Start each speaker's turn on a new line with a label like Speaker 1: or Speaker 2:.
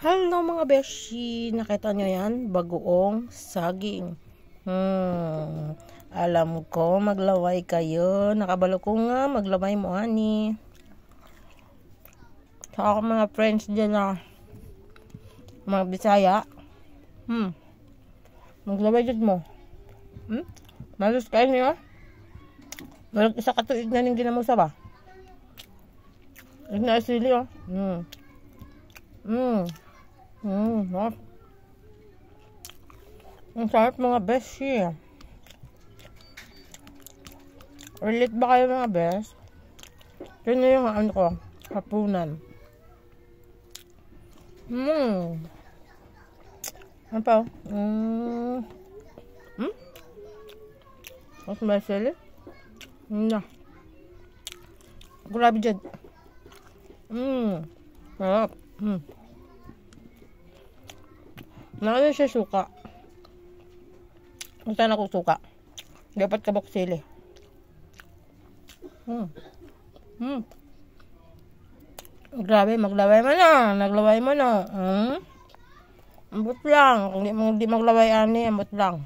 Speaker 1: Hello mga beshi, nakita nyo yan? Bagoong saging. Alam ko maglaway kayo. Nakabalo ko nga maglaway mo ani. Sa ako mga friends dyan na mga Bisaya. Maglaway dyan mo. Malos kayo niyo. Malos isa katuig na ning ginamusa ba? Igna sili oh. Ang sarap mga beshi. Relate ba kayo mga bes? Yun na yung ano ko, hapunan. Ano pa? Mas may sili? Na. Grabe dyan. Sarap. Nakano siya suka. Punta na ko suka. Dapat kabok sili. Grabe, maglaway mo na. Naglaway mo na. Ambot lang. Kung di maglaway ani, ambot lang.